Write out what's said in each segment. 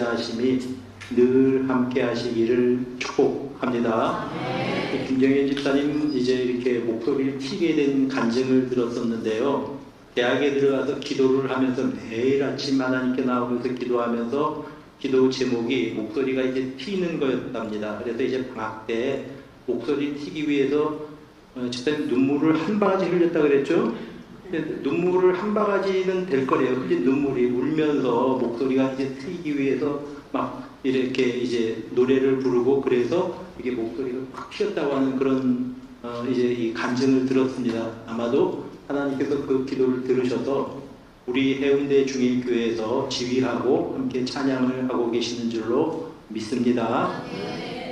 하심이 늘 함께 하시기를 축복합니다. 김정현 집사님 이제 이렇게 목소리를 튀게 된 간증을 들었었는데요. 대학에 들어가서 기도를 하면서 매일 아침 하나님께 나오면서 기도하면서 기도 제목이 목소리가 이제 튀는 거였답니다. 그래서 이제 방학 때 목소리 튀기 위해서 집사님 눈물을 한 바가지 흘렸다 그랬죠? 눈물을 한 바가지는 될 거래요. 흘린 눈물이 울면서 목소리가 이제 트이기 위해서 막 이렇게 이제 노래를 부르고 그래서 이게 목소리가 팍 튀었다고 하는 그런 이제 이 간증을 들었습니다. 아마도 하나님께서 그 기도를 들으셔서 우리 해운대 중일교회에서 지휘하고 함께 찬양을 하고 계시는 줄로 믿습니다.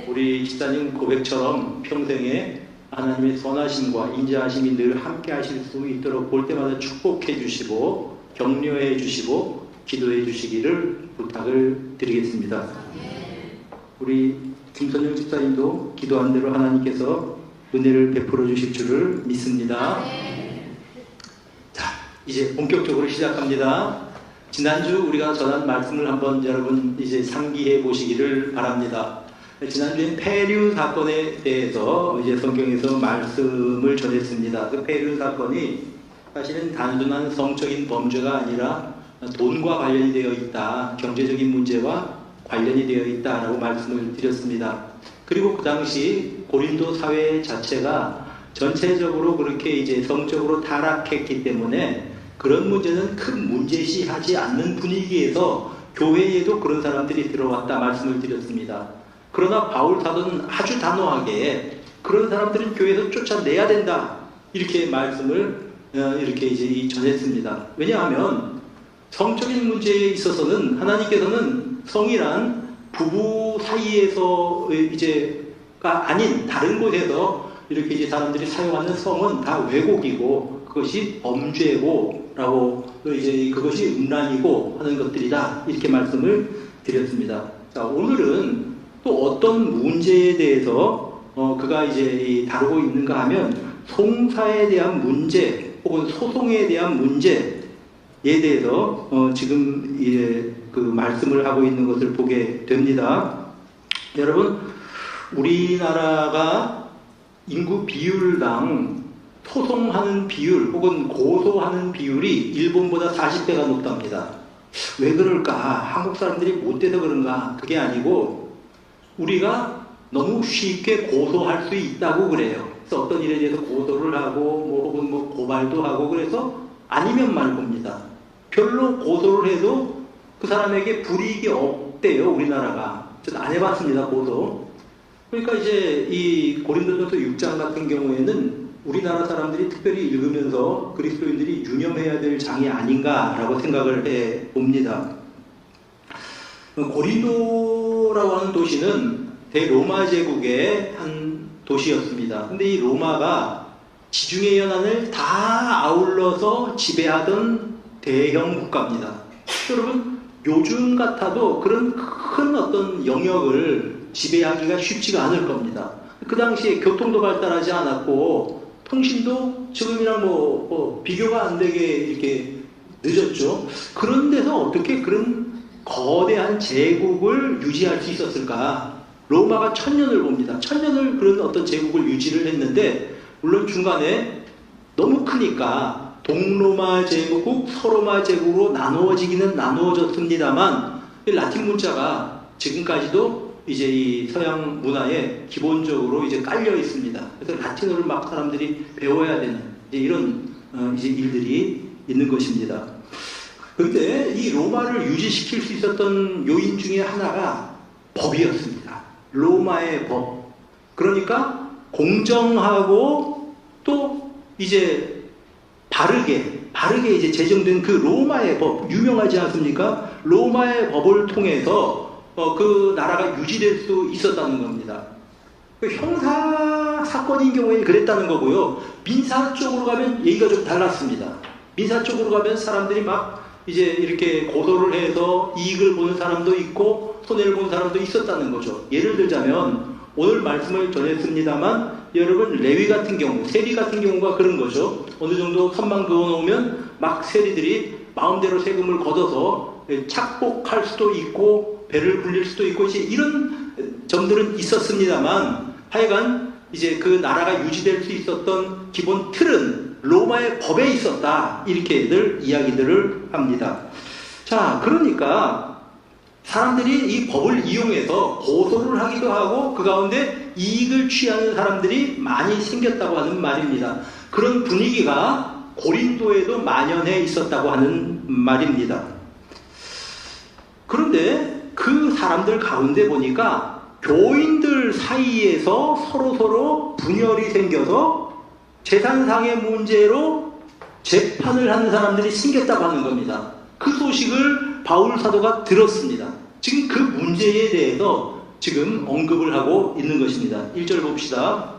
우리 집사님 고백처럼 평생에 하나님의 선하심과 인자하심이 늘 함께 하실 수 있도록 볼 때마다 축복해 주시고 격려해 주시고 기도해 주시기를 부탁을 드리겠습니다. 우리 김선영 집사님도 기도한 대로 하나님께서 은혜를 베풀어 주실 줄을 믿습니다. 자, 이제 본격적으로 시작합니다. 지난주 우리가 전한 말씀을 한번 여러분 이제 상기해 보시기를 바랍니다. 지난주엔 폐륜 사건에 대해서 이제 성경에서 말씀을 전했습니다. 그 폐륜 사건이 사실은 단순한 성적인 범죄가 아니라 돈과 관련이 되어 있다, 경제적인 문제와 관련이 되어 있다라고 말씀을 드렸습니다. 그리고 그 당시 고린도 사회 자체가 전체적으로 그렇게 이제 성적으로 타락했기 때문에 그런 문제는 큰 문제시하지 않는 분위기에서 교회에도 그런 사람들이 들어왔다 말씀을 드렸습니다. 그러나 바울 사도는 아주 단호하게 그런 사람들은 교회에서 쫓아내야 된다 이렇게 말씀을 이렇게 이제 전했습니다. 왜냐하면 성적인 문제에 있어서는 하나님께서는 성이란 부부 사이에서 이제가 아닌 다른 곳에서 이렇게 이제 사람들이 사용하는 성은 다 왜곡이고 그것이 범죄고라고 이제 그것이 음란이고 하는 것들이다 이렇게 말씀을 드렸습니다. 자, 오늘은 또 어떤 문제에 대해서 그가 이제 다루고 있는가 하면 송사에 대한 문제 혹은 소송에 대한 문제에 대해서 지금 이제 그 말씀을 하고 있는 것을 보게 됩니다. 여러분, 우리나라가 인구 비율당 소송하는 비율 혹은 고소하는 비율이 일본보다 40배가 높답니다. 왜 그럴까? 한국 사람들이 못돼서 그런가? 그게 아니고 우리가 너무 쉽게 고소할 수 있다고 그래요. 그래서 어떤 일에 대해서 고소를 하고 혹은 고발도 하고 그래서 아니면 말고입니다. 별로 고소를 해도 그 사람에게 불이익이 없대요. 우리나라가. 저는 안 해봤습니다. 고소. 그러니까 이제 이 고린도전서 6장 같은 경우에는 우리나라 사람들이 특별히 읽으면서 그리스도인들이 유념해야 될 장이 아닌가라고 생각을 해봅니다. 고린도라고 하는 도시는 대로마 제국의 한 도시였습니다. 근데 이 로마가 지중해 연안을 다 아울러서 지배하던 대형 국가입니다. 여러분, 요즘 같아도 그런 큰 어떤 영역을 지배하기가 쉽지가 않을 겁니다. 그 당시에 교통도 발달하지 않았고 통신도 지금이랑 비교가 안 되게 이렇게 늦었죠. 그런 데서 어떻게 그런 거대한 제국을 유지할 수 있었을까? 로마가 1000년을 봅니다. 1000년을 그런 어떤 제국을 유지를 했는데 물론 중간에 너무 크니까 동로마 제국국, 서로마 제국으로 나누어지기는 나누어졌습니다만 라틴 문자가 지금까지도 이제 이 서양 문화에 기본적으로 이제 깔려 있습니다. 그래서 라틴어를 막 사람들이 배워야 되는 이제 이런 이제 일들이 있는 것입니다. 그런데 이 로마를 유지시킬 수 있었던 요인 중에 하나가 법이었습니다. 로마의 법. 그러니까 공정하고 또 이제 바르게 이제 제정된 그 로마의 법, 유명하지 않습니까? 로마의 법을 통해서 그 나라가 유지될 수 있었다는 겁니다. 형사 사건인 경우에는 그랬다는 거고요. 민사 쪽으로 가면 얘기가 좀 달랐습니다. 민사 쪽으로 가면 사람들이 막 이제 이렇게 고소를 해서 이익을 보는 사람도 있고 손해를 보는 사람도 있었다는 거죠. 예를 들자면 오늘 말씀을 전했습니다만 여러분 레위 같은 경우, 세리 같은 경우가 그런 거죠. 어느 정도 선만 그어놓으면 막 세리들이 마음대로 세금을 걷어서 착복할 수도 있고 배를 굴릴 수도 있고 이제 이런 점들은 있었습니다만 하여간 이제 그 나라가 유지될 수 있었던 기본 틀은 로마의 법에 있었다. 이렇게들 이야기들을 합니다. 자, 그러니까 사람들이 이 법을 이용해서 고소를 하기도 하고 그 가운데 이익을 취하는 사람들이 많이 생겼다고 하는 말입니다. 그런 분위기가 고린도에도 만연해 있었다고 하는 말입니다. 그런데 그 사람들 가운데 보니까 교인들 사이에서 서로 분열이 생겨서 재산상의 문제로 재판을 하는 사람들이 생겼다고 하는 겁니다. 그 소식을 바울 사도가 들었습니다. 지금 그 문제에 대해서 지금 언급을 하고 있는 것입니다. 1절 봅시다.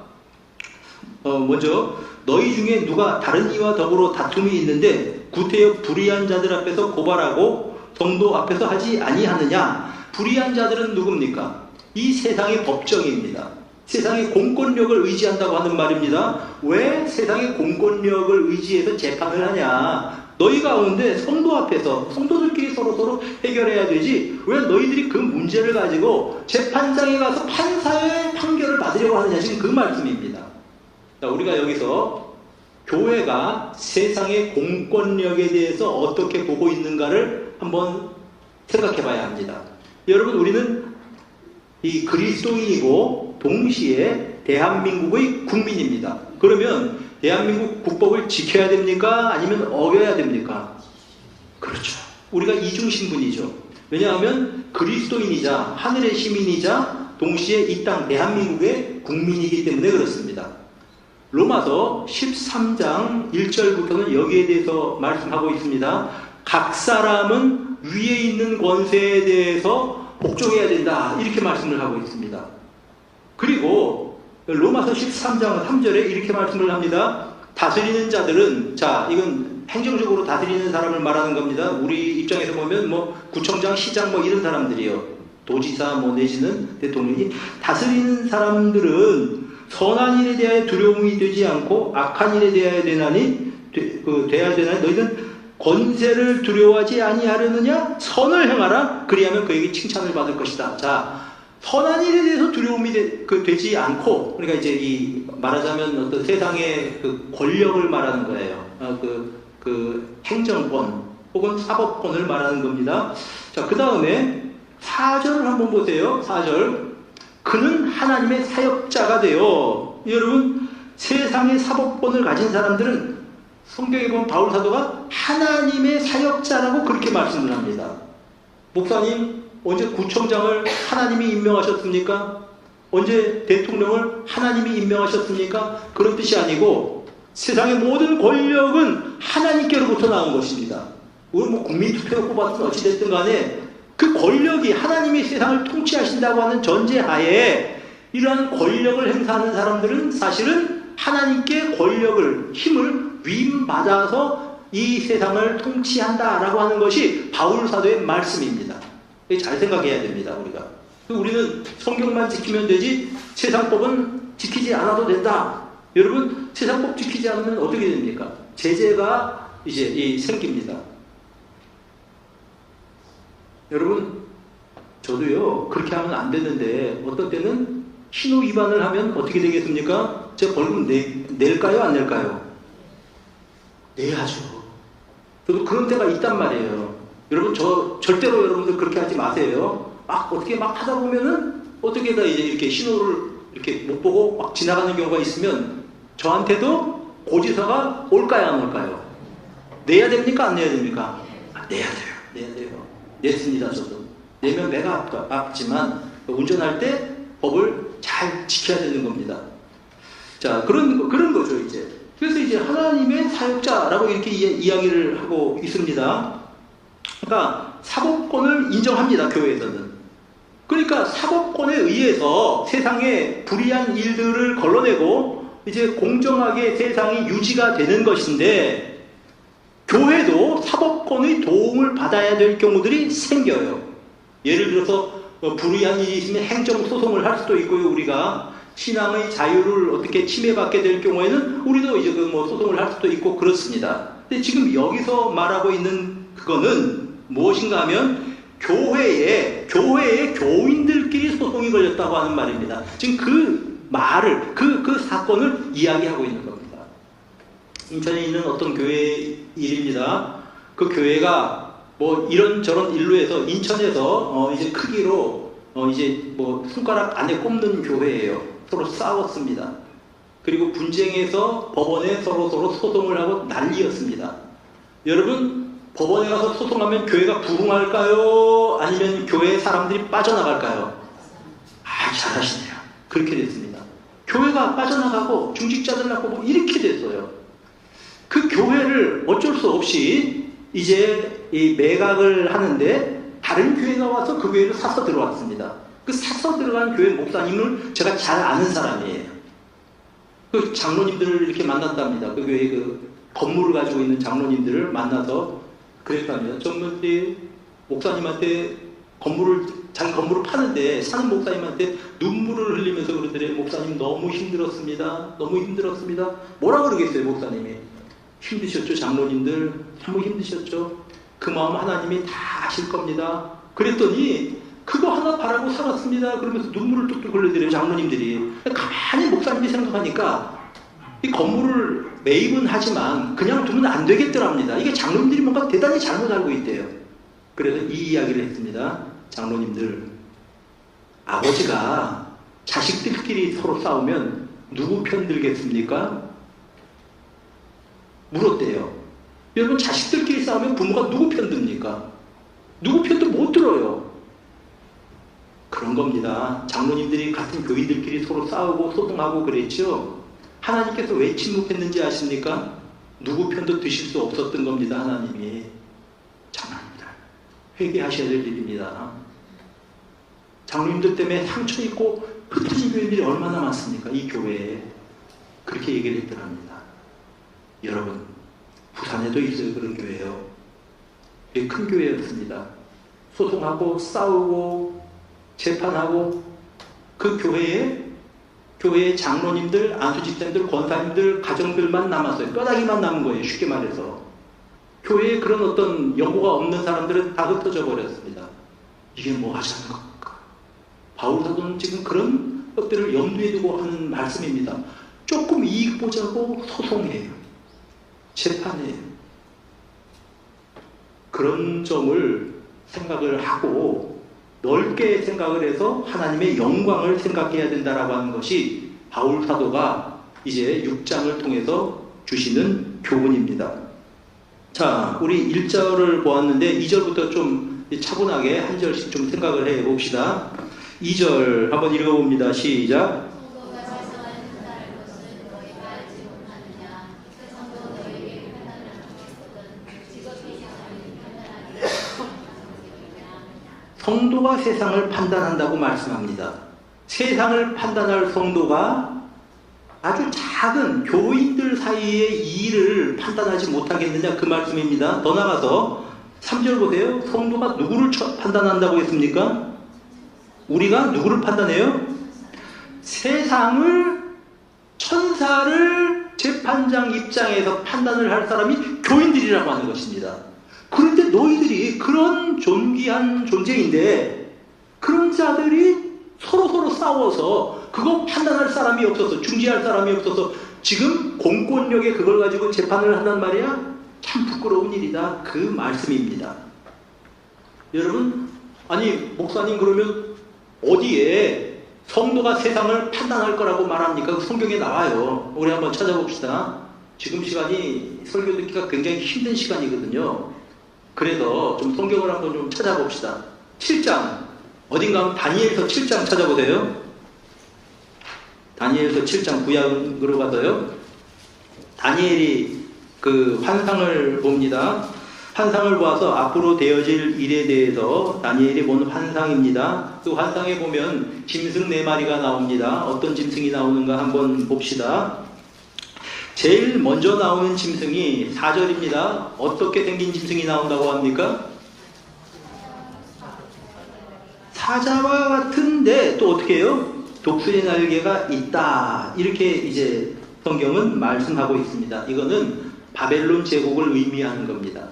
먼저 너희 중에 누가 다른 이와 더불어 다툼이 있는데 구태여 불의한 자들 앞에서 고발하고 성도 앞에서 하지 아니하느냐. 불의한 자들은 누굽니까? 이 세상의 법정입니다. 세상의 공권력을 의지한다고 하는 말입니다. 왜 세상의 공권력을 의지해서 재판을 하냐? 너희 가운데 성도 앞에서 성도들끼리 서로 해결해야 되지 왜 너희들이 그 문제를 가지고 재판장에 가서 판사의 판결을 받으려고 하느냐. 지금 그 말씀입니다. 자, 우리가 여기서 교회가 세상의 공권력에 대해서 어떻게 보고 있는가를 한번 생각해 봐야 합니다. 여러분, 우리는 이 그리스도인이고 동시에 대한민국의 국민입니다. 그러면 대한민국 국법을 지켜야 됩니까? 아니면 어겨야 됩니까? 그렇죠. 우리가 이중신분이죠. 왜냐하면 그리스도인이자 하늘의 시민이자 동시에 이 땅 대한민국의 국민이기 때문에 그렇습니다. 로마서 13장 1절부터는 여기에 대해서 말씀하고 있습니다. 각 사람은 위에 있는 권세에 대해서 복종해야 된다. 이렇게 말씀을 하고 있습니다. 그리고 로마서 13장 3절에 이렇게 말씀을 합니다. 다스리는 자들은, 자, 이건 행정적으로 다스리는 사람을 말하는 겁니다. 우리 입장에서 보면 구청장, 시장 이런 사람들이요. 도지사 내지는 대통령이 다스리는 사람들은 선한 일에 대하여 두려움이 되지 않고 악한 일에 대하여 돼야 되나니 너희는 권세를 두려워하지 아니하려느냐? 선을 행하라. 그리하면 그에게 칭찬을 받을 것이다. 자, 선한 일에 대해서 두려움이 되지 않고, 그러니까 이제 이 말하자면 어떤 세상의 그 권력을 말하는 거예요. 그 행정권 혹은 사법권을 말하는 겁니다. 자, 그 다음에 4절을 한번 보세요. 4절. 그는 하나님의 사역자가 되어. 여러분, 세상의 사법권을 가진 사람들은 성경에 보면 바울 사도가 하나님의 사역자라고 그렇게 말씀을 합니다. 목사님, 언제 구청장을 하나님이 임명하셨습니까? 언제 대통령을 하나님이 임명하셨습니까? 그런 뜻이 아니고 세상의 모든 권력은 하나님께로부터 나온 것입니다. 우리 국민 투표로 뽑았든 어찌됐든 간에 그 권력이 하나님이 세상을 통치하신다고 하는 전제하에 이러한 권력을 행사하는 사람들은 사실은 하나님께 권력을, 힘을 위임받아서 이 세상을 통치한다라고 하는 것이 바울 사도의 말씀입니다. 잘 생각해야 됩니다. 우리는 성경만 지키면 되지 세상법은 지키지 않아도 된다. 여러분, 세상법 지키지 않으면 어떻게 됩니까? 제재가 이제 생깁니다. 여러분, 저도요 그렇게 하면 안 되는데 어떤 때는 신호 위반을 하면 어떻게 되겠습니까? 제가 벌금 낼까요? 안 낼까요? 내야죠. 저도 그런 때가 있단 말이에요. 여러분, 절대로 여러분들 그렇게 하지 마세요. 어떻게 하다 보면은 어떻게 다 이제 이렇게 신호를 이렇게 못 보고 막 지나가는 경우가 있으면 저한테도 고지서가 올까요? 안 올까요? 내야 됩니까? 안 내야 됩니까? 내야 돼요. 냈습니다. 저도. 내면 내가 아프지만 운전할 때 법을 잘 지켜야 되는 겁니다. 자, 그런 거죠, 이제. 그래서 이제 하나님의 사역자라고 이렇게 이야기를 하고 있습니다. 그러니까 사법권을 인정합니다, 교회에서는. 그러니까 사법권에 의해서 세상에 불의한 일들을 걸러내고 이제 공정하게 세상이 유지가 되는 것인데 교회도 사법권의 도움을 받아야 될 경우들이 생겨요. 예를 들어서 불의한 일이 있으면 행정소송을 할 수도 있고요. 우리가 신앙의 자유를 어떻게 침해받게 될 경우에는 우리도 이제 소송을 할 수도 있고 그렇습니다. 근데 지금 여기서 말하고 있는 그거는 무엇인가 하면 교회에 교인들끼리 소송이 걸렸다고 하는 말입니다. 지금 그 말을, 그 사건을 이야기하고 있는 겁니다. 인천에 있는 어떤 교회 일입니다. 그 교회가 뭐 이런저런 일로 해서 인천에서 이제 크기로 이제 뭐 손가락 안에 꼽는 교회예요. 서로 싸웠습니다. 그리고 분쟁해서 법원에 서로 소송을 하고 난리였습니다. 여러분, 법원에 가서 소송하면 교회가 부흥할까요? 아니면 교회 사람들이 빠져나갈까요? 잘하시네요. 그렇게 됐습니다. 교회가 빠져나가고 중직자들 낳고 뭐 이렇게 됐어요. 그 교회를 어쩔 수 없이 이제 이 매각을 하는데 다른 교회가 와서 그 교회를 사서 들어왔습니다. 그 사서 들어간 교회 목사님을 제가 잘 아는 사람이에요. 그 장로님들을 이렇게 만났답니다. 그 교회 그 건물을 가지고 있는 장로님들을 만나서 그랬답니다. 정말 목사님한테 자기 건물을 파는데 사는 목사님한테 눈물을 흘리면서 그러더래요. 목사님 너무 힘들었습니다. 너무 힘들었습니다. 뭐라 그러겠어요, 목사님이? 힘드셨죠, 장로님들? 너무 힘드셨죠? 그 마음 하나님이 다 아실 겁니다. 그랬더니 그거 하나 바라고 살았습니다. 그러면서 눈물을 뚝뚝 흘리더래요, 장로님들이. 가만히 목사님이 생각하니까 이 건물을 매입은 하지만 그냥 두면 안 되겠더랍니다. 이게 장로님들이 뭔가 대단히 잘못 알고 있대요. 그래서 이 이야기를 했습니다. 장로님들, 아버지가 자식들끼리 서로 싸우면 누구 편 들겠습니까? 물었대요. 여러분, 자식들끼리 싸우면 부모가 누구 편 듭니까? 누구 편도 못 들어요. 그런 겁니다. 장로님들이 같은 교인들끼리 서로 싸우고 소송하고 그랬죠. 하나님께서 왜 침묵했는지 아십니까? 누구 편도 드실 수 없었던 겁니다. 하나님이. 장로님들, 회개하셔야 될 일입니다. 장로님들 때문에 상처 입고 흩어진 교인들이 얼마나 많습니까? 이 교회에. 그렇게 얘기를 했더랍니다. 여러분, 부산에도 있어요. 그런 교회요. 되게 큰 교회였습니다. 소송하고 싸우고 재판하고 그 교회에 장로님들, 안수집사님들, 권사님들, 가정들만 남았어요. 뼈다귀만 남은 거예요. 쉽게 말해서. 교회에 그런 어떤 연고가 없는 사람들은 다 흩어져 버렸습니다. 이게 뭐 하자는 겁니까? 바울 사도는 지금 그런 것들을 염두에 두고 하는 말씀입니다. 조금 이익 보자고 소송해요. 재판해요. 그런 점을 생각을 하고 넓게 생각을 해서 하나님의 영광을 생각해야 된다라고 하는 것이 바울 사도가 이제 6장을 통해서 주시는 교훈입니다. 자, 우리 1절을 보았는데 2절부터 좀 차분하게 한 절씩 좀 생각을 해 봅시다. 2절 한번 읽어봅니다. 시작. 성도가 세상을 판단한다고 말씀합니다. 세상을 판단할 성도가 아주 작은 교인들 사이의 일을 판단하지 못하겠느냐, 그 말씀입니다. 더 나가서 3절 보세요. 성도가 누구를 판단한다고 했습니까? 우리가 누구를 판단해요? 세상을, 천사를 재판장 입장에서 판단을 할 사람이 교인들이라고 하는 것입니다. 그런데 너희들이 그런 존귀한 존재인데 그런 자들이 서로 싸워서 그거 판단할 사람이 없어서, 중지할 사람이 없어서 지금 공권력에 그걸 가지고 재판을 한단 말이야? 참 부끄러운 일이다. 그 말씀입니다. 여러분, 아니 목사님, 그러면 어디에 성도가 세상을 판단할 거라고 말합니까? 그 성경에 나와요. 우리 한번 찾아봅시다. 지금 시간이 설교 듣기가 굉장히 힘든 시간이거든요. 그래서 좀 성경을 한번 좀 찾아봅시다. 7장, 어딘가 다니엘서 7장 찾아보세요. 다니엘서 7장 구약으로 가서요. 다니엘이 그 환상을 봅니다. 환상을 보아서 앞으로 되어질 일에 대해서 다니엘이 본 환상입니다. 그 환상에 보면 짐승 4마리가 나옵니다. 어떤 짐승이 나오는가 한번 봅시다. 제일 먼저 나오는 짐승이 4절입니다. 어떻게 생긴 짐승이 나온다고 합니까? 사자와 같은데 또 어떻게 해요? 독수리 날개가 있다. 이렇게 이제 성경은 말씀하고 있습니다. 이거는 바벨론 제국을 의미하는 겁니다.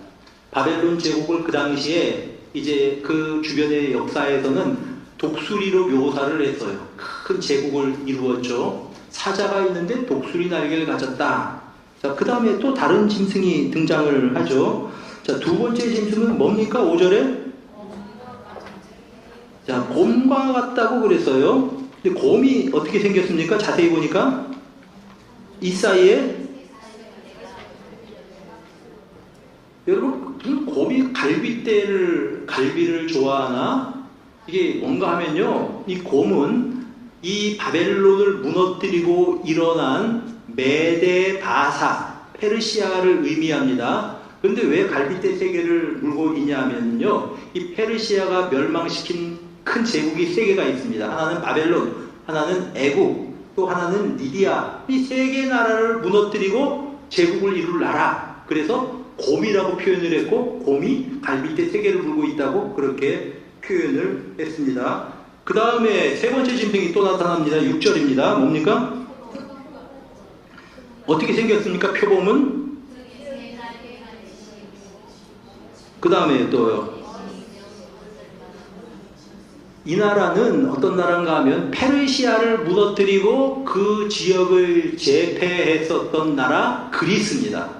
바벨론 제국을 그 당시에 이제 그 주변의 역사에서는 독수리로 묘사를 했어요. 큰 제국을 이루었죠. 사자가 있는데 독수리 날개를 가졌다. 자, 그 다음에 또 다른 짐승이 등장을 하죠. 자, 두 번째 짐승은 뭡니까? 5절에? 자, 곰과 같다고 그랬어요. 근데 곰이 어떻게 생겼습니까? 자세히 보니까 이 사이에 여러분, 무슨 곰이 갈비를 좋아하나? 이게 뭔가 하면요, 이 곰은 이 바벨론을 무너뜨리고 일어난 메데 바사, 페르시아를 의미합니다. 그런데 왜 갈빗대 세 개를 물고 있냐면요, 이 페르시아가 멸망시킨 큰 제국이 세 개가 있습니다. 하나는 바벨론, 하나는 애국, 또 하나는 리디아. 이 세 개 나라를 무너뜨리고 제국을 이룰 나라. 그래서 곰이라고 표현을 했고, 곰이 갈빗대 세 개를 물고 있다고 그렇게 표현을 했습니다. 그 다음에 세 번째 짐승이 또 나타납니다. 6절입니다. 뭡니까? 어떻게 생겼습니까? 표범은? 그 다음에 또요. 이 나라는 어떤 나라인가 하면 페르시아를 무너뜨리고 그 지역을 제패했었던 나라 그리스입니다.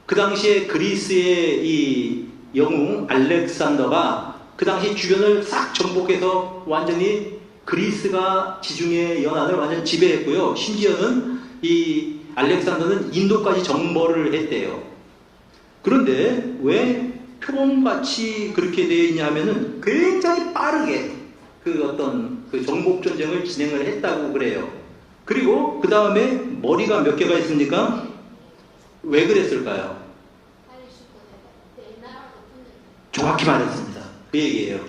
그 당시에 그리스의 이 영웅 알렉산더가 그 당시 주변을 싹 정복해서 완전히 그리스가 지중해 연안을 완전 지배했고요. 심지어는 이 알렉산더는 인도까지 정벌을 했대요. 그런데 왜 표범같이 그렇게 되어 있냐 하면은 굉장히 빠르게 그 어떤 그 정복 전쟁을 진행을 했다고 그래요. 그리고 그 다음에 머리가 몇 개가 있습니까? 왜 그랬을까요? 정확히 말했습니다. 그 얘기예요.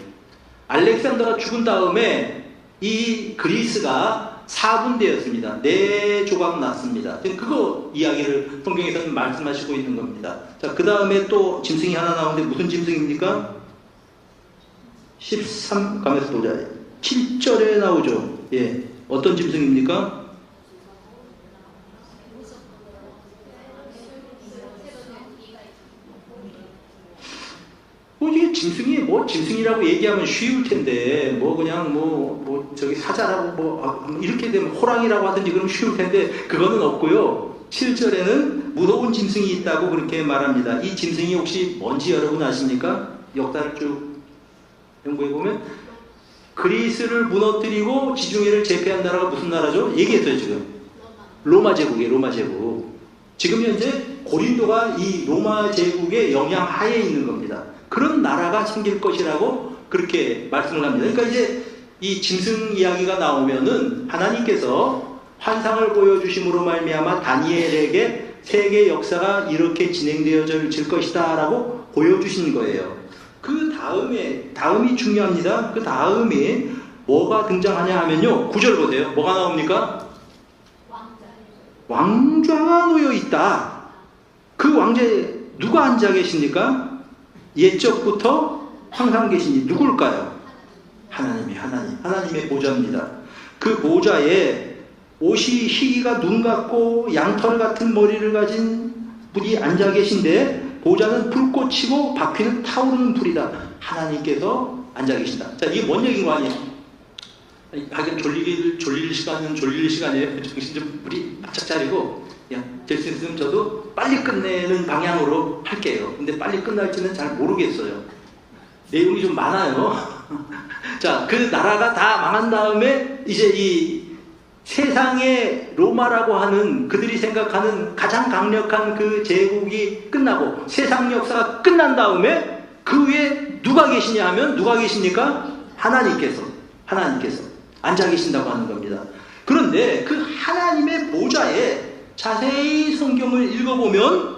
알렉산더가 죽은 다음에 이 그리스가 4분되었습니다. 4조각 났습니다. 지금 그거 이야기를 성경에서는 말씀하시고 있는 겁니다. 자, 그 다음에 또 짐승이 하나 나오는데 무슨 짐승입니까? 13, 가면서 보자. 7절에 나오죠. 예. 어떤 짐승입니까? 이게 짐승이 짐승이라고 얘기하면 쉬울 텐데 그냥 저기 사자라고 이렇게 되면 호랑이라고 하든지 그러면 쉬울 텐데 그거는 없고요. 7절에는 무서운 짐승이 있다고 그렇게 말합니다. 이 짐승이 혹시 뭔지 여러분 아십니까? 역사를 쭉 연구해 보면 그리스를 무너뜨리고 지중해를 제패한 나라가 무슨 나라죠? 얘기했어요. 지금 로마 제국이에요. 로마 제국. 지금 현재 고린도가 이 로마 제국의 영향 하에 있는 겁니다. 그런 나라가 생길 것이라고 그렇게 말씀을 합니다. 그러니까 이제 이 짐승 이야기가 나오면은 하나님께서 환상을 보여주심으로 말미암아 다니엘에게 세계 역사가 이렇게 진행되어질 것이다 라고 보여주신 거예요. 그 다음이 중요합니다. 그 다음에 뭐가 등장하냐 하면요, 9절 보세요. 뭐가 나옵니까? 왕좌가 놓여 있다. 그 왕좌에 누가 앉아 계십니까? 옛적부터 항상 계시니 누굴까요? 하나님의 보좌입니다. 그 보좌에 옷이 희기가 눈 같고 양털 같은 머리를 가진 분이 앉아 계신데 보좌는 불꽃이고 바퀴는 타오르는 불이다. 하나님께서 앉아 계신다. 자, 이게 뭔 얘기인 거 아니에요? 하긴 졸릴 시간이에요. 정신 좀 우리 바짝 차리고 될 수 있으면 저도 빨리 끝내는 방향으로 할게요. 근데 빨리 끝날지는 잘 모르겠어요. 내용이 좀 많아요. 자, 그 나라가 다 망한 다음에 이제 이 세상의 로마라고 하는 그들이 생각하는 가장 강력한 그 제국이 끝나고 세상 역사가 끝난 다음에 그 위에 누가 계시냐 하면 누가 계십니까? 하나님께서 앉아 계신다고 하는 겁니다. 그런데 그 하나님의 보좌에 자세히 성경을 읽어보면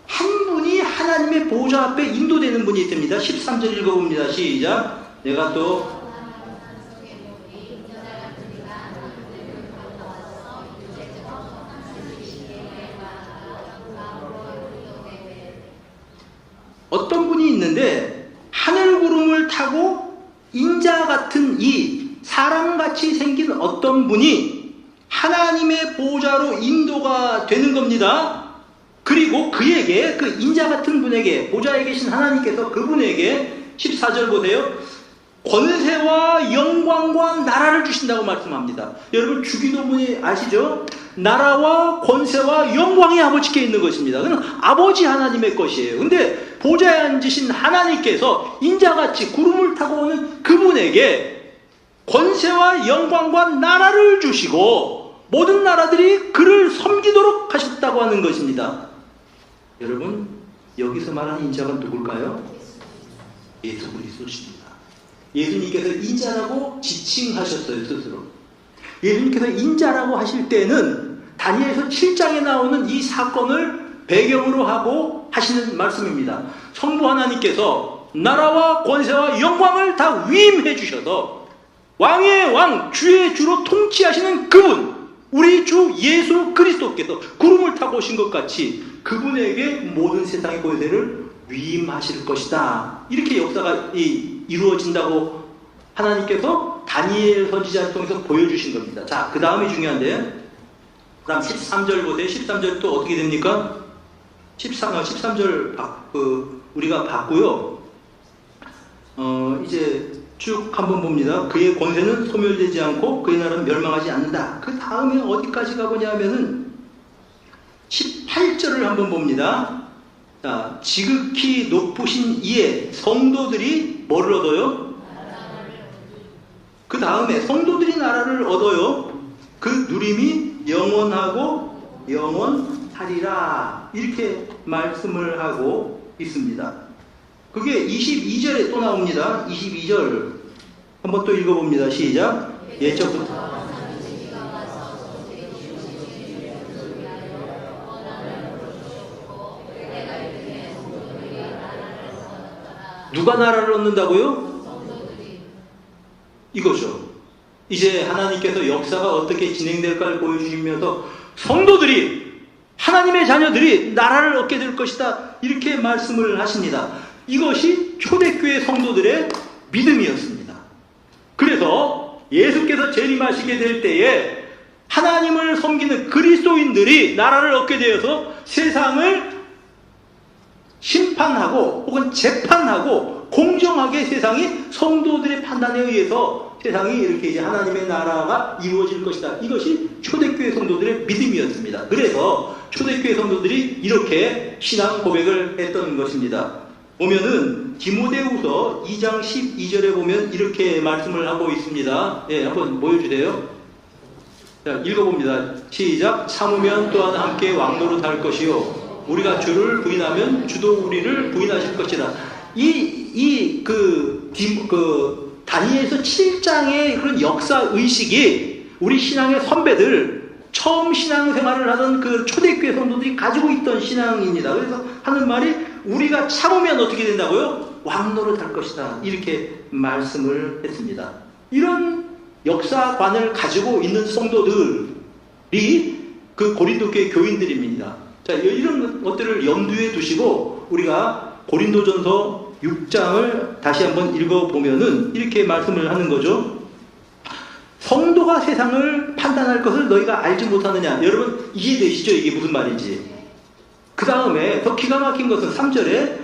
한 분이 하나님의 보좌 앞에 인도되는 분이 있습니다. 13절 읽어봅니다. 시작. 내가 또 어떤 분이 있는데 하늘 구름을 타고 인자 같은 이 사람같이 생긴 어떤 분이 하나님의 보좌로 인도가 되는 겁니다. 그리고 그에게 그 인자 같은 분에게 보좌에 계신 하나님께서 그분에게 14절 보세요. 권세와 영광과 나라를 주신다고 말씀합니다. 여러분 주기도문이 아시죠? 나라와 권세와 영광이 아버지께 있는 것입니다. 그건 아버지 하나님의 것이에요. 근데 보좌에 앉으신 하나님께서 인자같이 구름을 타고 오는 그분에게 권세와 영광과 나라를 주시고 모든 나라들이 그를 섬기도록 하셨다고 하는 것입니다. 여러분 여기서 말하는 인자가 누굴까요? 예수 그리스도십니다. 예수님께서 인자라고 지칭하셨어요. 스스로. 예수님께서 인자라고 하실 때는 다니엘서 7장에 나오는 이 사건을 배경으로 하고 하시는 말씀입니다. 성부 하나님께서 나라와 권세와 영광을 다 위임해 주셔서 왕의 왕 주의 주로 통치하시는 그분, 우리 주 예수 그리스도께서 구름을 타고 오신 것 같이 그분에게 모든 세상의 권세를 위임하실 것이다. 이렇게 역사가 이루어진다고 하나님께서 다니엘 선지자를 통해서 보여주신 겁니다. 자, 그 다음이 중요한데, 그 다음 13절 보세요. 13절 또 어떻게 됩니까? 13절 우리가 봤고요. 이제 쭉 한번 봅니다. 그의 권세는 소멸되지 않고 그의 나라는 멸망하지 않는다. 그 다음에 어디까지 가보냐 하면은 18절을 한번 봅니다. 자, 지극히 높으신 이에 성도들이 뭐를 얻어요? 그 다음에 성도들이 나라를 얻어요. 그 누림이 영원하고 영원하리라. 이렇게 말씀을 하고 있습니다. 그게 22절에 또 나옵니다. 22절 한번 또 읽어봅니다. 시작. 예적부터 누가 나라를 얻는다고요? 이거죠. 이제 하나님께서 역사가 어떻게 진행될까를 보여주시면서 성도들이, 하나님의 자녀들이 나라를 얻게 될 것이다. 이렇게 말씀을 하십니다. 이것이 초대교회 성도들의 믿음이었습니다. 그래서 예수께서 재림하시게 될 때에 하나님을 섬기는 그리스도인들이 나라를 얻게 되어서 세상을 심판하고 혹은 재판하고 공정하게 세상이 성도들의 판단에 의해서 세상이 이렇게 이제 하나님의 나라가 이루어질 것이다. 이것이 초대교회 성도들의 믿음이었습니다. 그래서 초대교회 성도들이 이렇게 신앙 고백을 했던 것입니다. 보면은 디모데후서 2장 12절에 보면 이렇게 말씀을 하고 있습니다. 예, 한번 보여주세요. 자, 읽어봅니다. 시작. 참으면 또한 함께 왕노릇 할 것이요 우리가 주를 부인하면 주도 우리를 부인하실 것이다. 다니엘서 7장의 그런 역사 의식이 우리 신앙의 선배들, 처음 신앙생활을 하던 그 초대교회 성도들이 가지고 있던 신앙입니다. 그래서 하는 말이 우리가 참으면 어떻게 된다고요? 왕노릇 할 것이다. 이렇게 말씀을 했습니다. 이런 역사관을 가지고 있는 성도들이 그 고린도교회 교인들입니다. 자, 이런 것들을 염두에 두시고 우리가 고린도전서 6장을 다시 한번 읽어보면은 이렇게 말씀을 하는 거죠. 성도가 세상을 판단할 것을 너희가 알지 못하느냐. 여러분 이해되시죠? 이게 무슨 말인지. 그 다음에 더 기가 막힌 것은 3절에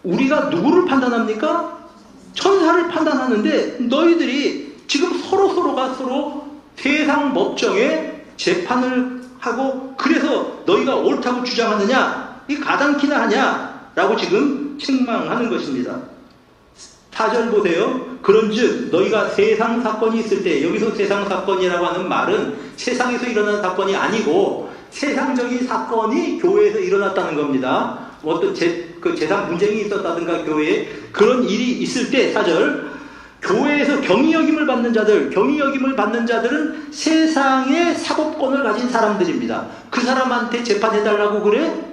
우리가 누구를 판단합니까? 천사를 판단하는데 너희들이 지금 서로가 서로 세상 법정에 재판을 하고 그래서 너희가 옳다고 주장하느냐? 이 가당키나 하냐? 라고 지금 책망하는 것입니다. 4절 보세요. 그런즉 너희가 세상 사건이 있을 때, 여기서 세상 사건이라고 하는 말은 세상에서 일어난 사건이 아니고 세상적인 사건이 교회에서 일어났다는 겁니다. 어떤 재산 분쟁이 있었다든가 교회에 그런 일이 있을 때 4절 교회에서 경이여김을 받는 자들은 세상의 사법권을 가진 사람들입니다. 그 사람한테 재판해달라고 그래?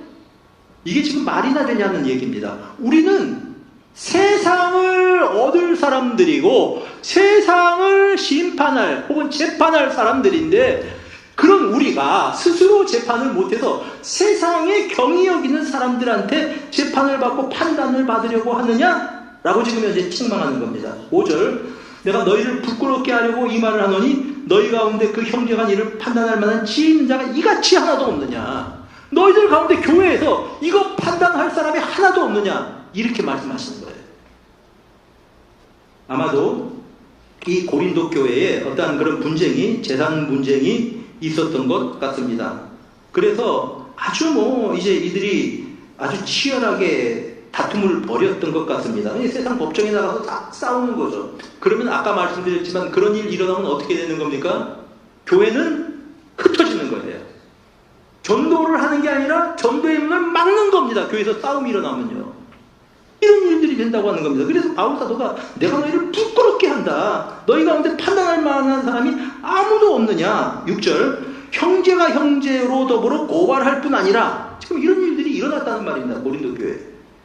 이게 지금 말이나 되냐는 얘기입니다. 우리는 세상을 얻을 사람들이고 세상을 심판할 혹은 재판할 사람들인데 그런 우리가 스스로 재판을 못해서 세상에 경이 여기는 사람들한테 재판을 받고 판단을 받으려고 하느냐? 라고 지금 현재 책망하는 겁니다. 5절 내가 너희를 부끄럽게 하려고 이 말을 하노니 너희 가운데 그 형제간 일을 판단할 만한 지혜 있는 자가 이같이 하나도 없느냐? 너희들 가운데 교회에서 이거 판단할 사람이 하나도 없느냐? 이렇게 말씀하시는 거예요. 아마도 이 고린도 교회에 어떠한 그런 분쟁이, 재산 분쟁이 있었던 것 같습니다. 그래서 아주 이제 이들이 아주 치열하게 다툼을 벌였던 것 같습니다. 세상 법정에 나가서 다 싸우는 거죠. 그러면 아까 말씀드렸지만 그런 일 일어나면 어떻게 되는 겁니까? 교회는 흩어지는 거예요. 전도를 하는 게 아니라 전도의 문을 막는 겁니다. 교회에서 싸움이 일어나면요. 이런 일들이 된다고 하는 겁니다. 그래서 바울 사도가 내가 너희를 부끄럽게 한다. 너희 가운데 판단할 만한 사람이 아무도 없느냐. 6절 형제가 형제로 더불어 고발할 뿐 아니라 지금 이런 일들이 일어났다는 말입니다. 고린도 교회.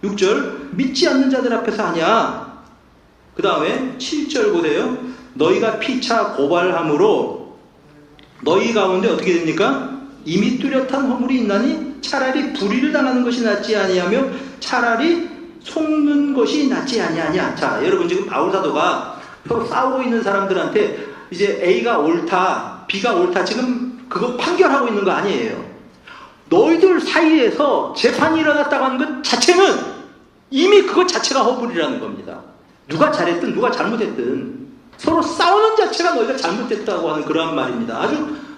6절 믿지 않는 자들 앞에서 하냐. 그 다음에 7절 보세요. 너희가 피차 고발함으로 너희 가운데 어떻게 됩니까? 이미 뚜렷한 허물이 있나니 차라리 불의를 당하는 것이 낫지 아니하며 차라리 속는 것이 낫지 아니하냐. 자, 여러분 지금 바울 사도가 서로 싸우고 있는 사람들한테 이제 A가 옳다, B가 옳다 지금 그거 판결하고 있는 거 아니에요. 너희들 사이에서 재판이 일어났다고 하는 것 자체는 이미 그것 자체가 허물이라는 겁니다. 누가 잘했든 누가 잘못했든 서로 싸우는 자체가 너희가 잘못했다고 하는 그러한 말입니다.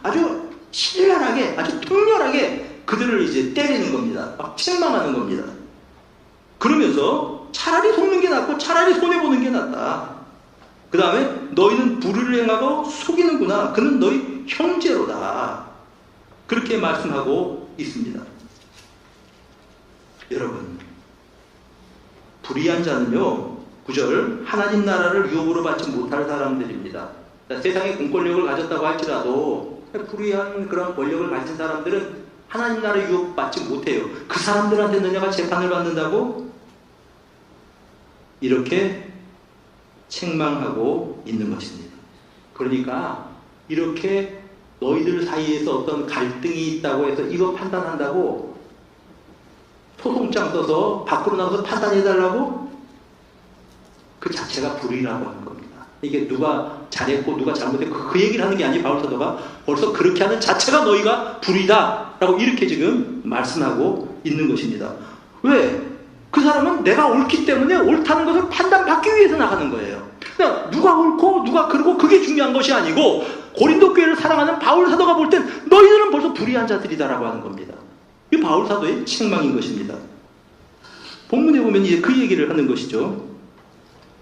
아주 신랄하게, 아주 통렬하게 그들을 이제 때리는 겁니다. 막 책망하는 겁니다. 그러면서 차라리 속는 게 낫고 차라리 손해보는 게 낫다. 그 다음에 너희는 불의를 행하고 속이는구나. 그는 너희 형제로다. 그렇게 말씀하고 있습니다. 여러분, 불의한 자는요, 9절 하나님 나라를 유업으로 받지 못할 사람들입니다. 세상에 공권력을 가졌다고 할지라도 불의한 그런 권력을 가진 사람들은 하나님 나라를 유업받지 못해요. 그 사람들한테 너네가 재판을 받는다고? 이렇게 책망하고 있는 것입니다. 그러니까 이렇게 너희들 사이에서 어떤 갈등이 있다고 해서 이거 판단한다고 소송장 써서 밖으로 나가서 판단해달라고? 그 자체가 불의라고 하는 겁니다. 이게 누가 잘했고 누가 잘못했고 그 얘기를 하는 게 아니에요. 바울 사도가 벌써 그렇게 하는 자체가 너희가 불의다 라고 이렇게 지금 말씀하고 있는 것입니다. 왜? 그 사람은 내가 옳기 때문에 옳다는 것을 판단받기 위해서 나가는 거예요. 그냥 누가 옳고 누가 그르고 그게 중요한 것이 아니고 고린도 교회를 사랑하는 바울 사도가 볼 땐 너희들은 벌써 불의한 자들이다라고 하는 겁니다. 이 바울 사도의 책망인 것입니다. 본문에 보면 이제 그 얘기를 하는 것이죠.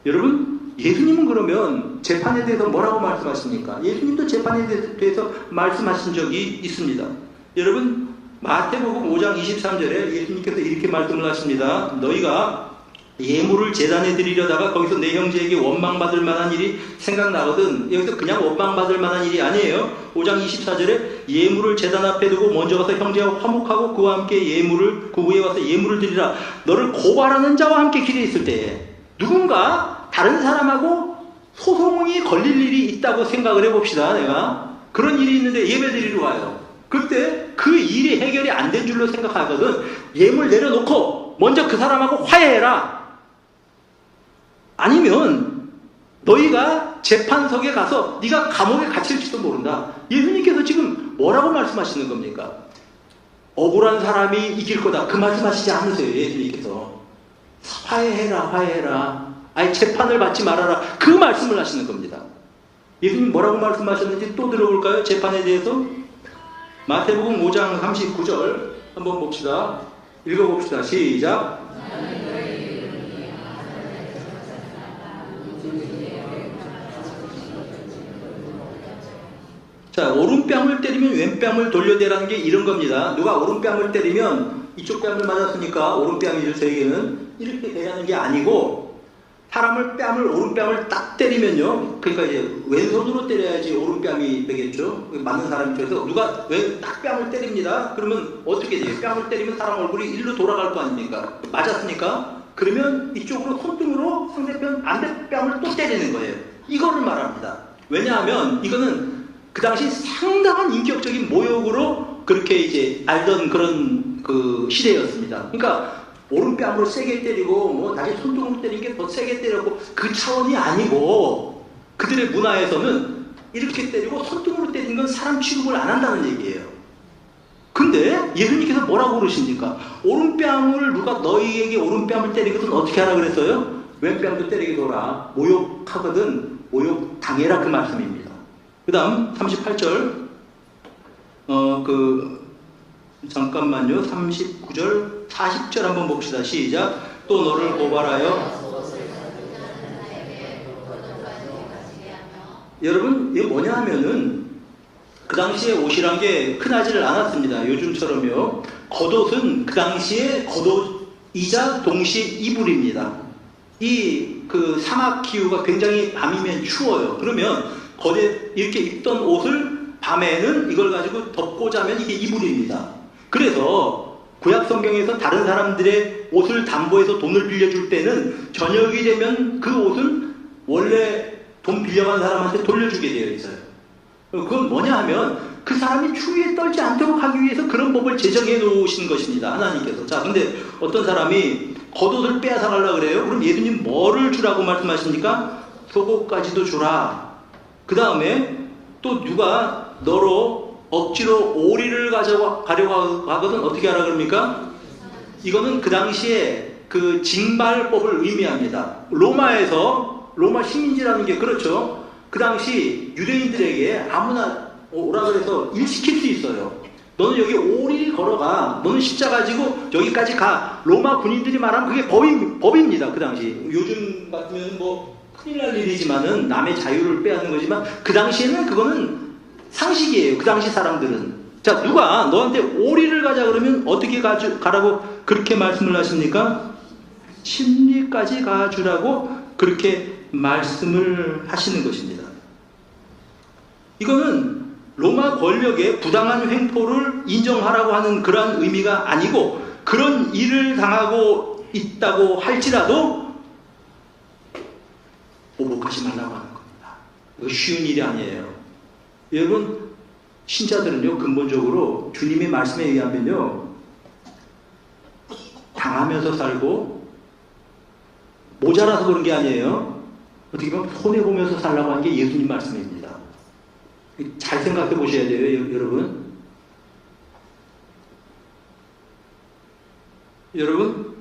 여러분, 예수님은 그러면 재판에 대해서 뭐라고 말씀하십니까? 예수님도 재판에 대해서 말씀하신 적이 있습니다. 여러분, 마태복음 5장 23절에 예수님께서 이렇게 말씀을 하십니다. 너희가 예물을 제단에 드리려다가 거기서 내 형제에게 원망받을 만한 일이 생각나거든. 여기서 그냥 원망받을 만한 일이 아니에요. 5장 24절에 예물을 제단 앞에 두고 먼저 가서 형제와 화목하고 그와 함께 그 후에 와서 예물을 드리라. 너를 고발하는 자와 함께 길에 있을 때에 누군가 다른 사람하고 소송이 걸릴 일이 있다고 생각을 해봅시다. 내가 그런 일이 있는데 예배 드리러 와요. 그때 그 일이 해결이 안 된 줄로 생각하거든. 예물 내려놓고 먼저 그 사람하고 화해해라. 아니면 너희가 재판석에 가서 네가 감옥에 갇힐지도 모른다. 예수님께서 지금 뭐라고 말씀하시는 겁니까? 억울한 사람이 이길 거다. 그 말씀하시지 않으세요. 예수님께서 화해해라. 아니 재판을 받지 말아라. 그 말씀을 하시는 겁니다. 예수님 뭐라고 말씀하셨는지 또 들어볼까요? 재판에 대해서 마태복음 5장 39절 한번 봅시다. 읽어봅시다. 시작. 자, 오른뺨을 때리면 왼뺨을 돌려대라는 게 이런 겁니다. 누가 오른뺨을 때리면 이쪽 뺨을 맞았으니까 오른뺨이죠. 저에게는 이렇게 대하는 게 아니고 사람을 오른뺨을 딱 때리면요. 그러니까 이제 왼손으로 때려야지 오른뺨이 되겠죠. 맞는 사람이 있어서 누가 딱 뺨을 때립니다. 그러면 어떻게 돼요? 뺨을 때리면 사람 얼굴이 일로 돌아갈 거 아닙니까? 맞았으니까. 그러면 이쪽으로 손등으로 상대편 반대뺨을 또 때리는 거예요. 이거를 말합니다. 왜냐하면 이거는 그 당시 상당한 인격적인 모욕으로 그렇게 이제 알던 그런 그 시대였습니다. 그러니까 오른뺨으로 세게 때리고 다시 손등으로 때리는 게 더 세게 때렸고 그 차원이 아니고 그들의 문화에서는 이렇게 때리고 손등으로 때리는 건 사람 취급을 안 한다는 얘기예요. 근데 예수님께서 뭐라고 그러십니까? 오른뺨을 누가 너희에게 오른뺨을 때리거든 어떻게 하라 그랬어요? 왼 뺨도 때리게 둬라. 모욕하거든 모욕 당해라, 그 말씀입니다. 그 다음 38절 잠깐만요. 39절 40절 한번 봅시다. 시작. 또 너를 고발하여. 여러분, 이게 뭐냐 하면은 그 당시에 옷이란 게 흔하지를 않았습니다. 요즘처럼요. 겉옷은 그 당시에 겉옷이자 동시에 이불입니다. 그 사막 기후가 굉장히 밤이면 추워요. 그러면 겉에 이렇게 입던 옷을 밤에는 이걸 가지고 덮고 자면 이게 이불입니다. 그래서 구약 성경에서 다른 사람들의 옷을 담보해서 돈을 빌려줄 때는 저녁이 되면 그 옷은 원래 돈 빌려간 사람한테 돌려주게 되어 있어요. 그건 뭐냐 하면 그 사람이 추위에 떨지 않도록 하기 위해서 그런 법을 제정해 놓으신 것입니다. 하나님께서. 자, 근데 어떤 사람이 겉옷을 빼앗아 가려고 그래요? 그럼 예수님 뭐를 주라고 말씀하십니까? 속옷까지도 주라. 그 다음에 또 누가 너로 억지로 오리를 가져가려고 하거든 어떻게 하라 그럽니까? 이거는 그 당시에 그 징발법을 의미합니다. 로마 식민지라는 게 그렇죠. 그 당시 유대인들에게 아무나 오라 그래서 일 시킬 수 있어요. 너는 여기 오리를 걸어가. 너는 십자가 지고 여기까지 가. 로마 군인들이 말하면 그게 법입니다. 그 당시. 요즘 같으면 뭐 큰일 날 일이지만은 남의 자유를 빼앗는 거지만 그 당시에는 그거는 상식이에요. 그 당시 사람들은. 자, 누가 너한테 오리를 가자 그러면 어떻게 가라고 그렇게 말씀을 하십니까? 침리까지 가주라고 그렇게 말씀을 하시는 것입니다. 이거는 로마 권력의 부당한 횡포를 인정하라고 하는 그런 의미가 아니고 그런 일을 당하고 있다고 할지라도 보복하지 말라고 하는 겁니다. 이거 쉬운 일이 아니에요. 여러분, 신자들은요, 근본적으로 주님의 말씀에 의하면요, 당하면서 살고 모자라서 그런 게 아니에요. 어떻게 보면 손해보면서 살라고 하는 게 예수님 말씀입니다. 잘 생각해 보셔야 돼요, 여러분. 여러분,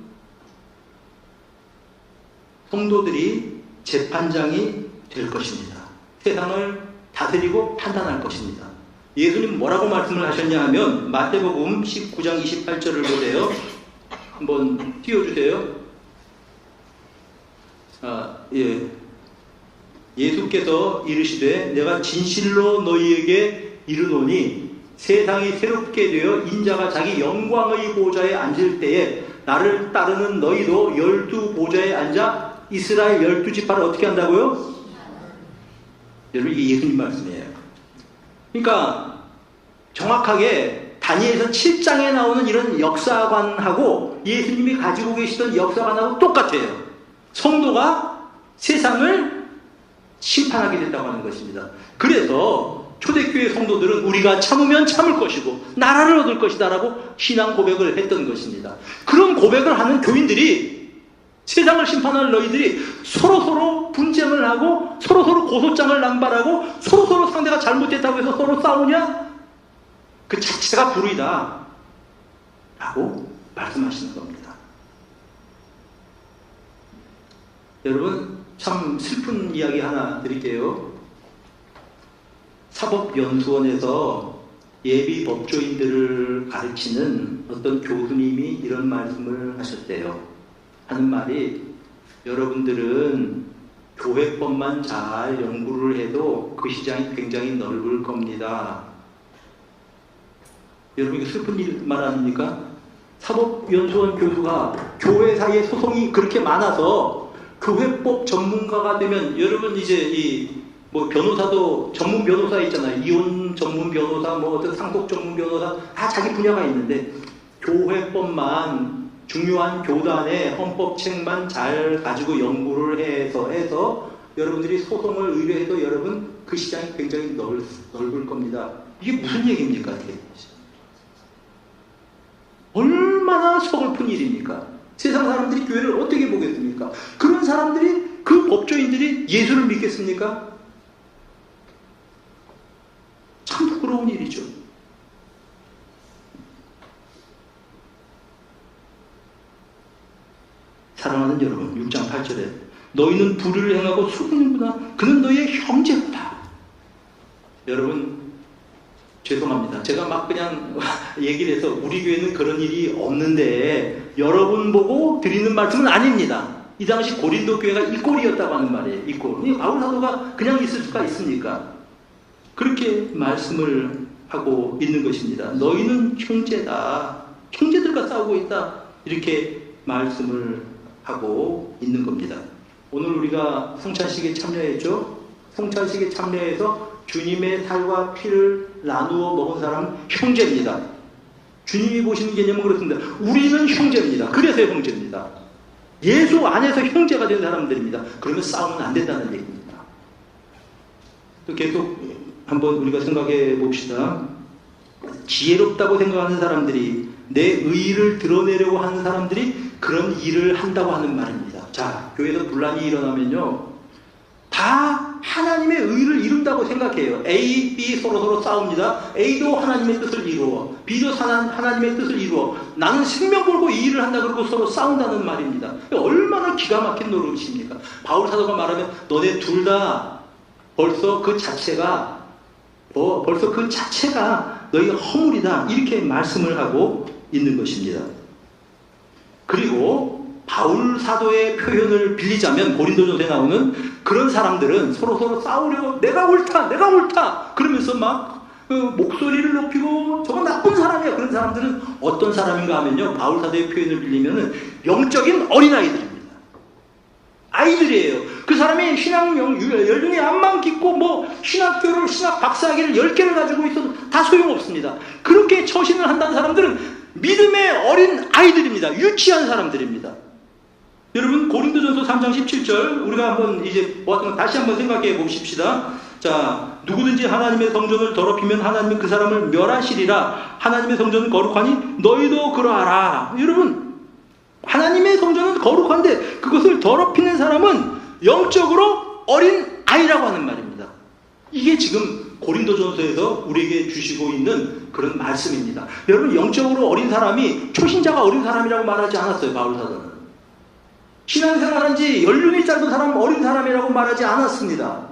성도들이 재판장이 될 것입니다. 세상을 다스리고 판단할 것입니다. 예수님 뭐라고 말씀을 하셨냐 하면 마태복음 19장 28절을 보세요. 한번 띄워주세요. 예수께서 이르시되 내가 진실로 너희에게 이르노니 세상이 새롭게 되어 인자가 자기 영광의 보좌에 앉을 때에 나를 따르는 너희도 12 보좌에 앉아 이스라엘 12지파를 어떻게 한다고요? 여러분, 이게 예수님 말씀이에요. 그러니까 정확하게 다니엘서 7장에 나오는 이런 역사관하고 예수님이 가지고 계시던 역사관하고 똑같아요. 성도가 세상을 심판하게 된다고 하는 것입니다. 그래서 초대교회 성도들은 우리가 참으면 참을 것이고 나라를 얻을 것이다 라고 신앙 고백을 했던 것입니다. 그런 고백을 하는 교인들이 세상을 심판할 너희들이 서로서로 분쟁을 하고 서로서로 고소장을 남발하고 서로서로 상대가 잘못했다고 해서 서로 싸우냐? 그 자체가 불의다 라고 말씀하시는 겁니다. 여러분, 참 슬픈 이야기 하나 드릴게요. 사법연수원에서 예비 법조인들을 가르치는 어떤 교수님이 이런 말씀을 하셨대요. 하는 말이, 여러분들은 교회법만 잘 연구를 해도 그 시장이 굉장히 넓을 겁니다. 여러분, 이거 슬픈 말 아닙니까? 사법연수원 교수가 교회 사이에 소송이 그렇게 많아서 교회법 전문가가 되면, 여러분 이제 변호사도 전문 변호사 있잖아요. 이혼 전문 변호사, 어떤 상속 전문 변호사, 다 자기 분야가 있는데 교회법만, 중요한 교단의 헌법책만 잘 가지고 연구를 해서 여러분들이 소송을 의뢰해도 여러분 그 시장이 굉장히 넓을 겁니다. 이게 무슨 얘기입니까? 이게? 얼마나 서글픈 일입니까? 세상 사람들이 교회를 어떻게 보겠습니까? 그런 사람들이, 그 법조인들이 예수를 믿겠습니까? 참 부끄러운 일이죠. 사랑하는 여러분, 6장 8절에 너희는 불의를 행하고 속이는구나. 그는 너희의 형제구나. 여러분, 죄송합니다. 제가 막 그냥 얘기를 해서 우리 교회는 그런 일이 없는데 여러분 보고 드리는 말씀은 아닙니다. 이 당시 고린도 교회가 이 꼴이었다고 하는 말이에요. 이 꼴. 바울 사도가 그냥 있을 수가 있습니까? 그렇게 말씀을 하고 있는 것입니다. 너희는 형제다. 형제들과 싸우고 있다. 이렇게 말씀을 하고 있는 겁니다. 오늘 우리가 성찬식에 참여했죠? 성찬식에 참여해서 주님의 살과 피를 나누어 먹은 사람은 형제입니다. 주님이 보시는 개념은 그렇습니다. 우리는 형제입니다. 그래서 형제입니다. 예수 안에서 형제가 된 사람들입니다. 그러면 싸우면 안 된다는 얘기입니다. 또 계속 한번 우리가 생각해 봅시다. 지혜롭다고 생각하는 사람들이, 내 의의를 드러내려고 하는 사람들이 그런 일을 한다고 하는 말입니다. 자, 교회에서 분란이 일어나면요, 다 하나님의 의를 이룬다고 생각해요. A, B 서로 싸웁니다. A도 하나님의 뜻을 이루어, B도 하나님의 뜻을 이루어, 나는 생명 걸고 이 일을 한다 그러고 서로 싸운다는 말입니다. 얼마나 기가 막힌 노릇입니까? 바울 사도가 말하면 너네 둘 다 벌써 그 자체가 너희가 허물이다, 이렇게 말씀을 하고 있는 것입니다. 그리고 바울 사도의 표현을 빌리자면 고린도전서에 나오는 그런 사람들은 서로 싸우려고 내가 옳다 그러면서 막 목소리를 높이고 저건 나쁜 사람이야. 그런 사람들은 어떤 사람인가 하면요, 바울 사도의 표현을 빌리면은 영적인 어린아이들입니다. 아이들이에요. 그 사람이 신앙 연륜이 암만 깊고 신학 박사학위를 10개를 가지고 있어도 다 소용없습니다. 그렇게 처신을 한다는 사람들은 믿음의 어린 아이들입니다. 유치한 사람들입니다. 여러분, 고린도전서 3장 17절 우리가 한번 이제 다시 한번 생각해 봅시다. 자, 누구든지 하나님의 성전을 더럽히면 하나님은 그 사람을 멸하시리라. 하나님의 성전은 거룩하니 너희도 그러하라. 여러분, 하나님의 성전은 거룩한데 그것을 더럽히는 사람은 영적으로 어린 아이라고 하는 말입니다. 이게 지금 고린도전서에서 우리에게 주시고 있는 그런 말씀입니다. 여러분, 영적으로 어린 사람이 초신자가 어린 사람이라고 말하지 않았어요. 바울 사도는 신앙생활한 지 연륜이 짧은 사람 어린 사람이라고 말하지 않았습니다.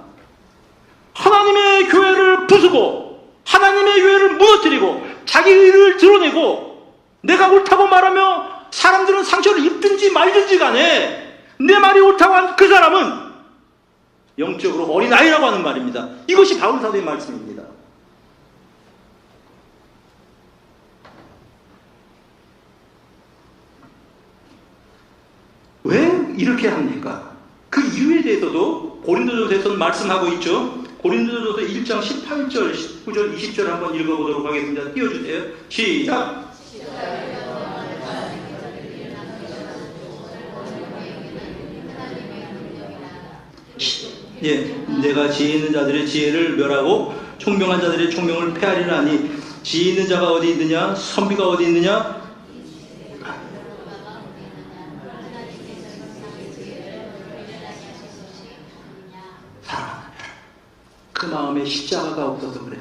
하나님의 교회를 부수고 하나님의 교회를 무너뜨리고 자기 의를 드러내고 내가 옳다고 말하며 사람들은 상처를 입든지 말든지 간에 내 말이 옳다고 한 그 사람은 영적으로 어린 아이라고 하는 말입니다. 이것이 바울 사도의 말씀입니다. 왜 이렇게 합니까? 그 이유에 대해서도 고린도전서에서는 말씀하고 있죠. 고린도전서 1장 18절, 19절, 20절 한번 읽어보도록 하겠습니다. 띄워주세요. 시작! 예, 내가 지혜 있는 자들의 지혜를 멸하고 총명한 자들의 총명을 폐하리라 하니, 지혜 있는 자가 어디 있느냐? 선비가 어디 있느냐? 그 마음에 십자가가 없어서 그래.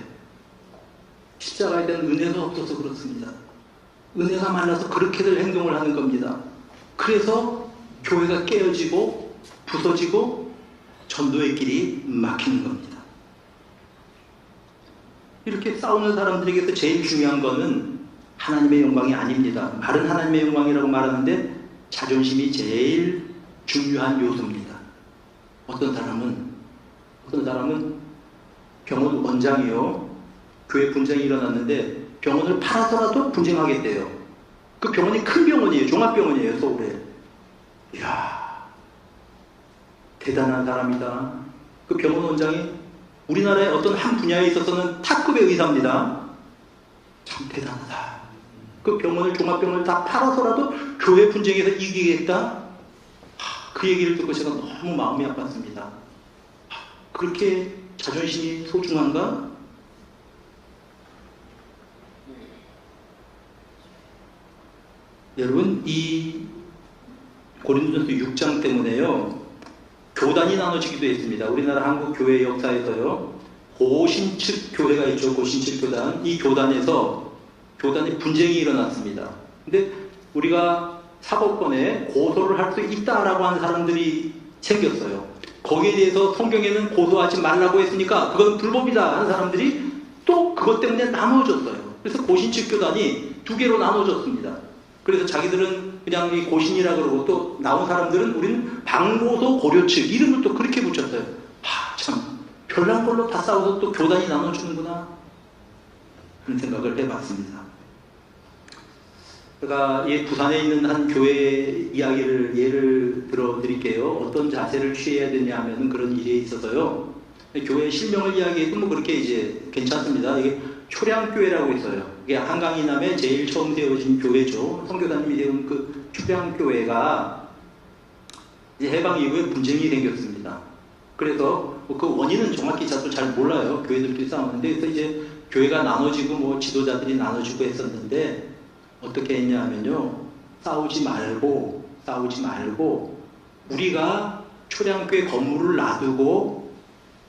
십자가에 대한 은혜가 없어서 그렇습니다. 은혜가 말라서 그렇게들 행동을 하는 겁니다. 그래서 교회가 깨어지고 부서지고 전도의 길이 막히는 겁니다. 이렇게 싸우는 사람들에게서 제일 중요한 것은 하나님의 영광이 아닙니다. 말은 하나님의 영광이라고 말하는데 자존심이 제일 중요한 요소입니다. 어떤 사람은 병원 원장이요, 교회 분쟁이 일어났는데 병원을 팔아서라도 분쟁하겠대요. 그 병원이 큰 병원이에요. 종합병원이에요, 서울에. 이야, 대단한 사람이다. 그 병원 원장이 우리나라의 어떤 한 분야에 있어서는 탑급의 의사입니다. 참 대단하다. 그 병원을, 종합병원을 다 팔아서라도 교회 분쟁에서 이기겠다? 그 얘기를 듣고 제가 너무 마음이 아팠습니다. 그렇게 자존심이 소중한가? 여러분, 이 고린도전서 6장 때문에요, 교단이 나눠지기도 했습니다. 우리나라 한국 교회 역사에서요, 고신측 교회가 있죠. 고신측 교단. 이 교단에 분쟁이 일어났습니다. 근데 우리가 사법권에 고소를 할 수 있다라고 하는 사람들이 생겼어요. 거기에 대해서 성경에는 고소하지 말라고 했으니까 그건 불법이다 하는 사람들이 또 그것 때문에 나눠졌어요. 그래서 고신측 교단이 두 개로 나눠졌습니다. 그래서 자기들은 그냥 이 고신이라 그러고 또 나온 사람들은 우리는 방고소 고려측 이름을 또 그렇게 붙였어요. 참 별난 걸로 다 싸워서 또 교단이 나눠주는구나 그런 생각을 해봤습니다. 제가 부산에 있는 한 교회 이야기를 예를 들어 드릴게요. 어떤 자세를 취해야 되냐 하면 그런 일이 있어서요. 교회 실명을 이야기해도 뭐 그렇게 이제 괜찮습니다. 이게 초량교회라고 있어요. 이게 한강 이남에 제일 처음 세워진 교회죠. 선교사님이 세운 그 초량교회가 이제 해방 이후에 분쟁이 생겼습니다. 그래서 그 원인은 정확히 저도 잘 몰라요. 교회들끼리 싸우는데 그래서 이제 교회가 나눠지고 뭐 지도자들이 나눠지고 했었는데 어떻게 했냐 하면요. 싸우지 말고 우리가 초량교회 건물을 놔두고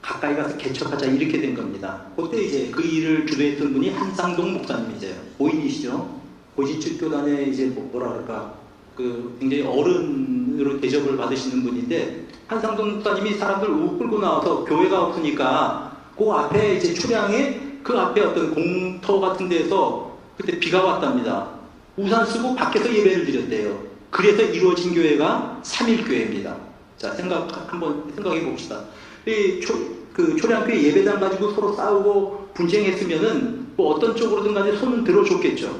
가까이 가서 개척하자 이렇게 된 겁니다. 그때 이제 그 일을 주도했던 분이 한상동 목사님이세요. 고인이시죠. 고신측 교단에 이제 뭐라 그럴까 그 굉장히 어른으로 대접을 받으시는 분인데 한상동 목사님이 사람들 우 끌고 나와서 교회가 없으니까 그 앞에 이제 초량에 그 앞에 어떤 공터 같은 데서 그때 비가 왔답니다. 우산 쓰고 밖에서 예배를 드렸대요. 그래서 이루어진 교회가 삼일교회입니다. 자, 한번 생각해 봅시다. 그 초량교회 예배당 가지고 서로 싸우고 분쟁했으면은 뭐 어떤 쪽으로든 간에 손은 들어줬겠죠.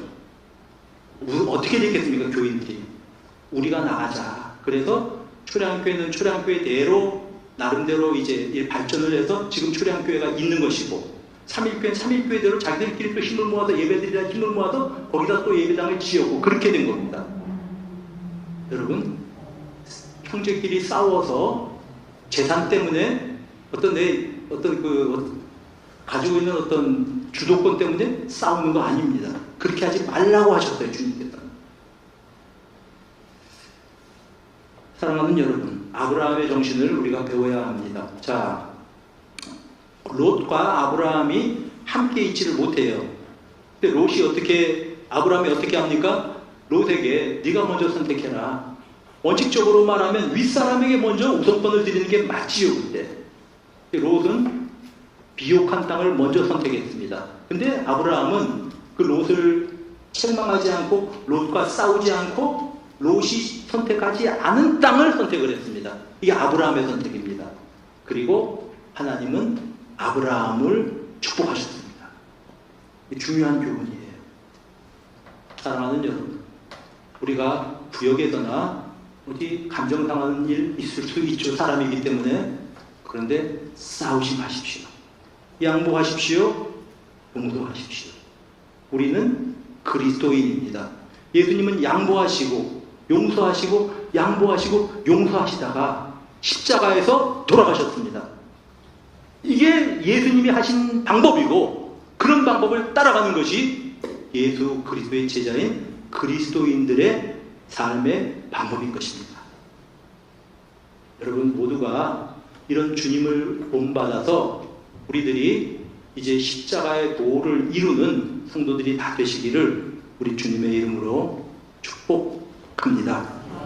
어떻게 됐겠습니까, 교인들이? 우리가 나가자. 그래서 초량교회는 초량교회대로 나름대로 이제 발전을 해서 지금 초량교회가 있는 것이고, 삼일교회는 삼일교회대로 자기들끼리 또 힘을 모아서 예배드리라 힘을 모아서 거기다 또 예배당을 지었고 그렇게 된 겁니다. 여러분, 형제끼리 싸워서 재산 때문에 가지고 있는 어떤 주도권 때문에 싸우는 거 아닙니다. 그렇게 하지 말라고 하셨어요, 주님께서. 사랑하는 여러분, 아브라함의 정신을 우리가 배워야 합니다. 자, 롯과 아브라함이 함께 있지를 못해요. 근데 아브라함이 어떻게 합니까? 롯에게 네가 먼저 선택해라. 원칙적으로 말하면 윗사람에게 먼저 우선권을 드리는 게 맞지요, 그때. 롯은 비옥한 땅을 먼저 선택했습니다. 근데 아브라함은 그 롯을 책망하지 않고 롯과 싸우지 않고 롯이 선택하지 않은 땅을 선택을 했습니다. 이게 아브라함의 선택입니다. 그리고 하나님은 아브라함을 축복하셨습니다. 중요한 교훈이에요. 사랑하는 여러분, 우리가 구역에서나 어디 감정 상하는 일 있을 수 있죠. 사람이기 때문에. 그런데 싸우지 마십시오. 양보하십시오. 용서하십시오. 우리는 그리스도인입니다. 예수님은 양보하시고 용서하시고 양보하시고 용서하시다가 십자가에서 돌아가셨습니다. 이게 예수님이 하신 방법이고 그런 방법을 따라가는 것이 예수 그리스도의 제자인 그리스도인들의 삶의 방법인 것입니다. 여러분 모두가 이런 주님을 본받아서 우리들이 이제 십자가의 도를 이루는 성도들이 다 되시기를 우리 주님의 이름으로 축복합니다.